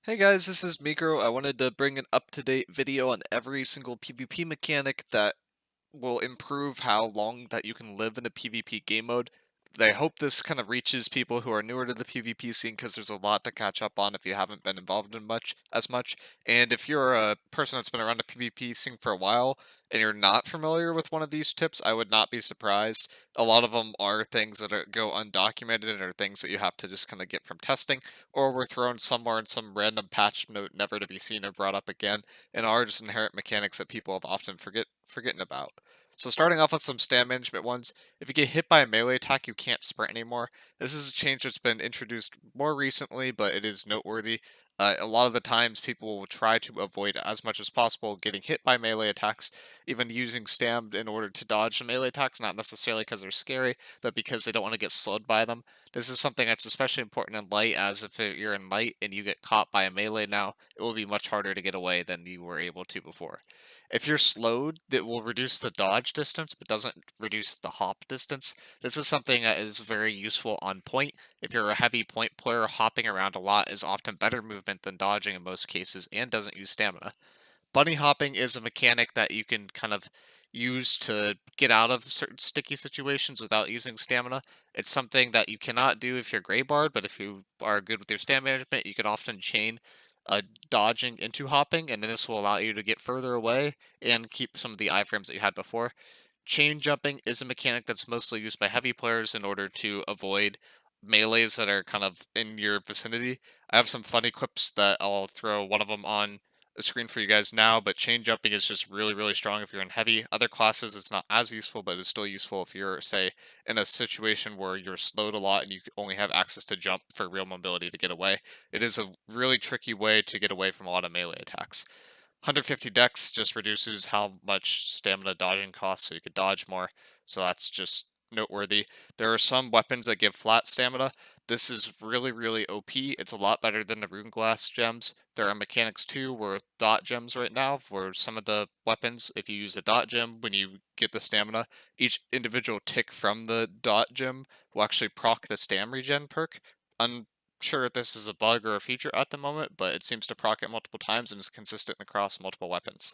Hey guys, this is Mika. I wanted to bring an up-to-date video on every single PvP mechanic that will improve how long that you can live in a PvP game mode. I hope this kind of reaches people who are newer to the PvP scene because there's a lot to catch up on if you haven't been involved in much. And if you're a person that's been around the PvP scene for a while and you're not familiar with one of these tips, I would not be surprised. A lot of them are things that go undocumented or things that you have to just kind of get from testing, or were thrown somewhere in some random patch note never to be seen or brought up again, and are just inherent mechanics that people have often forgotten about. So starting off with some stand management ones, if you get hit by a melee attack, you can't sprint anymore. This is a change that's been introduced more recently, but it is noteworthy. A lot of the times, people will try to avoid as much as possible getting hit by melee attacks, even using stam in order to dodge the melee attacks, not necessarily because they're scary, but because they don't want to get slowed by them. This is something that's especially important in light, as if you're in light and you get caught by a melee now, it will be much harder to get away than you were able to before. If you're slowed, it will reduce the dodge distance, but doesn't reduce the hop distance. This is something that is very useful on point. If you're a heavy point player, hopping around a lot is often better movement than dodging in most cases and doesn't use stamina. Bunny hopping is a mechanic that you can kind of use to get out of certain sticky situations without using stamina. It's something that you cannot do if you're Grey Bard, but if you are good with your stamina management, you can often chain dodging into hopping, and then this will allow you to get further away and keep some of the iframes that you had before. Chain jumping is a mechanic that's mostly used by heavy players in order to avoid melees that are kind of in your vicinity. I have some funny clips that I'll throw one of them on the screen for you guys now, but chain jumping is just really strong if you're in heavy. Other classes, it's not as useful, but it's still useful if you're, say, in a situation where you're slowed a lot and you only have access to jump for real mobility to get away. It is a really tricky way to get away from a lot of melee attacks. 150 dex just reduces how much stamina dodging costs, so you could dodge more. So that's just noteworthy. There are some weapons that give flat stamina. This is really OP. It's a lot better than the rune glass gems. There are mechanics too where dot gems right now, where some of the weapons, if you use a dot gem when you get the stamina, each individual tick from the dot gem will actually proc the stam regen perk. Sure if this is a bug or a feature at the moment, but it seems to proc it multiple times and is consistent across multiple weapons.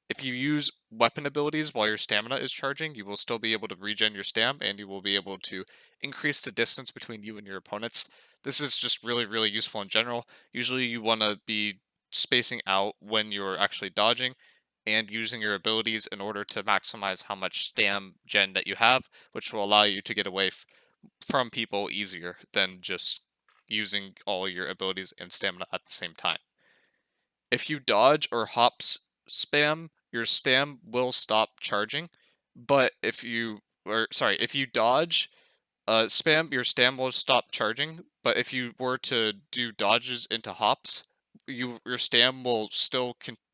If you use weapon abilities while your stamina is charging, you will still be able to regen your stam, and you will be able to increase the distance between you and your opponents. This is just really useful in general. Usually you want to be spacing out when you're actually dodging and using your abilities in order to maximize how much stam gen that you have, which will allow you to get away from people easier than just using all your abilities and stamina at the same time. If you dodge or spam, your stam will stop charging, but if you dodge spam, your stam will stop charging, but if you were to do dodges into hops, your stam will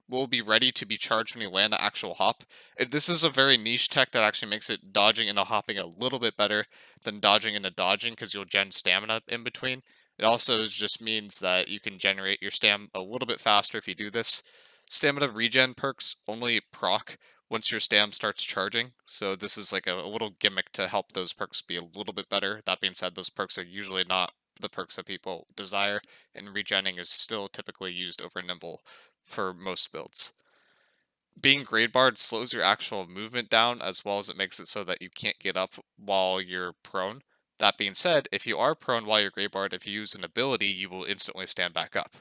will be ready to be charged when you land the actual hop. This is a very niche tech that actually makes it dodging into hopping a little bit better than dodging into dodging because you'll gen stamina in between. It also just means that you can generate your stam a little bit faster if you do this. Stamina regen perks only proc once your stam starts charging. So this is like a little gimmick to help those perks be a little bit better. That being said, those perks are usually not the perks that people desire, and regenning is still typically used over nimble for most builds. Being grade barred slows your actual movement down as well as it makes it so that you can't get up while you're prone. That being said, if you are prone while you're grade barred, if you use an ability, you will instantly stand back up.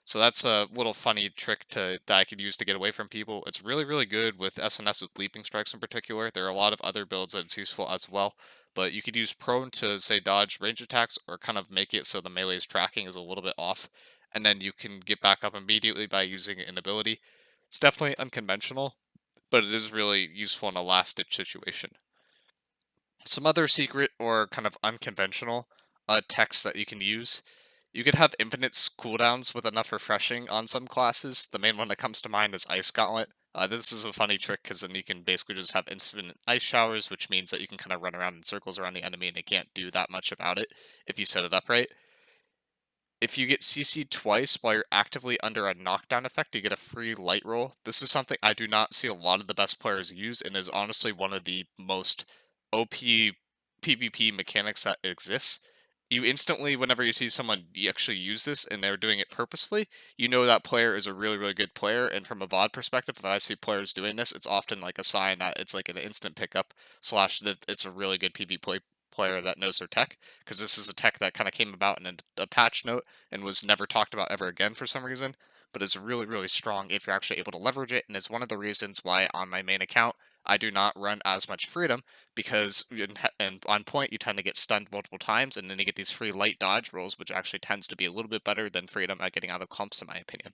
So that's a little funny trick that I could use to get away from people. It's really good with SNS with leaping strikes in particular. There are a lot of other builds that it's useful as well, but you could use prone to say dodge range attacks or kind of make it so the melee's tracking is a little bit off, and then you can get back up immediately by using an ability. It's definitely unconventional, but it is really useful in a last ditch situation. Some other secret or kind of unconventional techs that you can use. You could have infinite cooldowns with enough refreshing on some classes. The main one that comes to mind is Ice Gauntlet. This is a funny trick because then you can basically just have infinite ice showers, which means that you can kind of run around in circles around the enemy and they can't do that much about it if you set it up right. If you get CC'd twice while you're actively under a knockdown effect, you get a free light roll. This is something I do not see a lot of the best players use and is honestly one of the most OP PvP mechanics that exists. you instantly, whenever you see someone you actually use this and they're doing it purposefully, you know that player is a really, really good player. And from a VOD perspective, if I see players doing this, it's often like a sign that it's like an instant pickup slash that it's a really good player that knows their tech. Because this is a tech that kind of came about in a patch note and was never talked about ever again for some reason, but is really, really strong if you're actually able to leverage it. And is one of the reasons why on my main account, I do not run as much freedom because and on point you tend to get stunned multiple times, and then you get these free light dodge rolls, which actually tends to be a little bit better than freedom at getting out of clumps, in my opinion.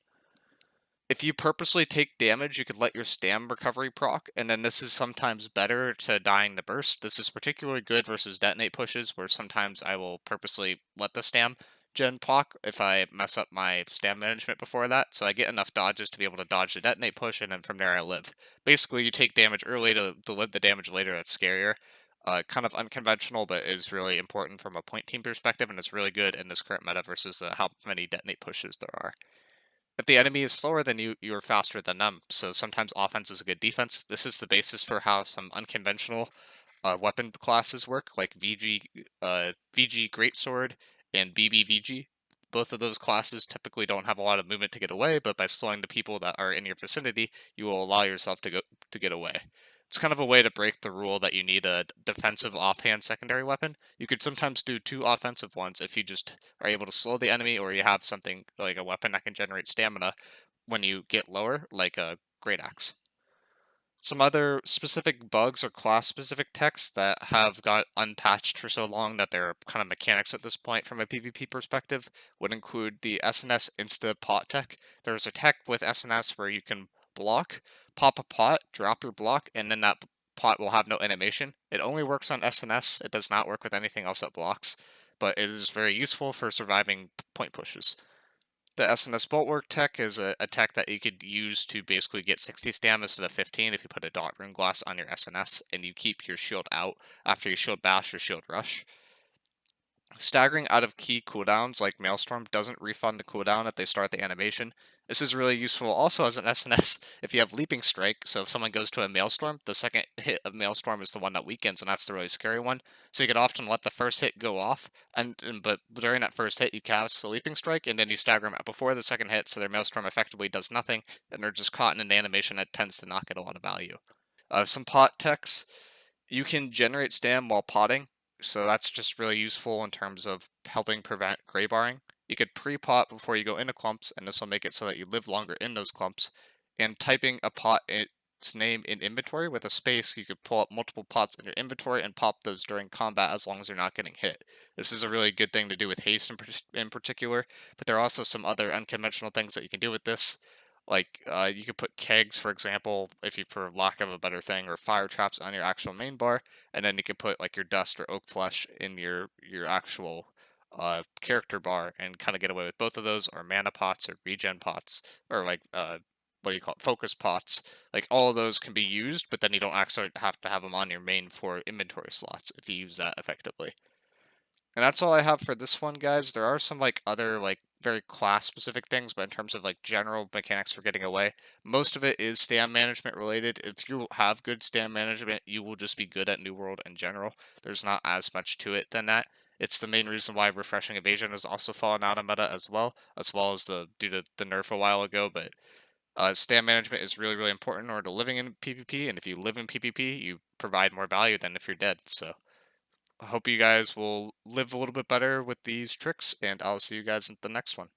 If you purposely take damage, you could let your stam recovery proc, and then this is sometimes better to dying the burst. This is particularly good versus detonate pushes, where sometimes I will purposely let the stam gen proc if I mess up my stam management before that, so I get enough dodges to be able to dodge the detonate push, and then from there I live. Basically, you take damage early to live the damage later. That's scarier. Kind of unconventional, but is really important from a point team perspective, and it's really good in this current meta versus how many detonate pushes there are. If the enemy is slower than you, you're faster than them. So sometimes offense is a good defense. This is the basis for how some unconventional weapon classes work, like VG Greatsword and BBVG. Both of those classes typically don't have a lot of movement to get away, but by slowing the people that are in your vicinity, you will allow yourself to get away. It's kind of a way to break the rule that you need a defensive offhand secondary weapon. You could sometimes do two offensive ones if you just are able to slow the enemy, or you have something like a weapon that can generate stamina when you get lower, like a Great Axe. Some other specific bugs or class-specific techs that have got unpatched for so long that they're kind of mechanics at this point from a PvP perspective would include the SNS Insta Pot tech. There's a tech with SNS where you can block, pop a pot, drop your block, and then that pot will have no animation. It only works on SNS. It does not work with anything else that blocks, but it is very useful for surviving point pushes. The SNS Bulwark tech is a tech that you could use to basically get 60 stam instead of 15 if you put a dot rune glass on your SNS and you keep your shield out after you shield bash or shield rush. Staggering out of key cooldowns like Maelstrom doesn't refund the cooldown if they start the animation. This is really useful also as an SNS if you have Leaping Strike, so if someone goes to a Maelstrom, the second hit of Maelstrom is the one that weakens, and that's the really scary one. So you could often let the first hit go off, but during that first hit you cast the Leaping Strike, and then you stagger them out before the second hit, so their Maelstrom effectively does nothing, and they're just caught in an animation that tends to not get a lot of value. Some pot techs, you can generate stam while potting, so that's just really useful in terms of helping prevent gray barring. You could pre-pot before you go into clumps, and this will make it so that you live longer in those clumps. And typing a pot its name in inventory with a space, you could pull up multiple pots in your inventory and pop those during combat as long as you're not getting hit. This is a really good thing to do with haste in particular, but there are also some other unconventional things that you can do with this. Like you could put kegs, for example, if you, for lack of a better thing, or fire traps on your actual main bar, and then you could put like your dust or oak flesh in your actual character bar, and kind of get away with both of those, or mana pots or regen pots, or like what do you call it, focus pots. Like all of those can be used, but then you don't actually have to have them on your main for inventory slots if you use that effectively. And that's all I have for this one, guys. There are some like other like very class specific things, but in terms of like general mechanics for getting away, most of it is stam management related. If you have good stam management, you will just be good at New World in general. There's not as much to it than that. It's the main reason why refreshing evasion has also fallen out of meta as well as the due to the nerf a while ago. But stam management is really, really important in order to living in PvP, and if you live in PvP, you provide more value than if you're dead. So I hope you guys will live a little bit better with these tricks, and I'll see you guys in the next one.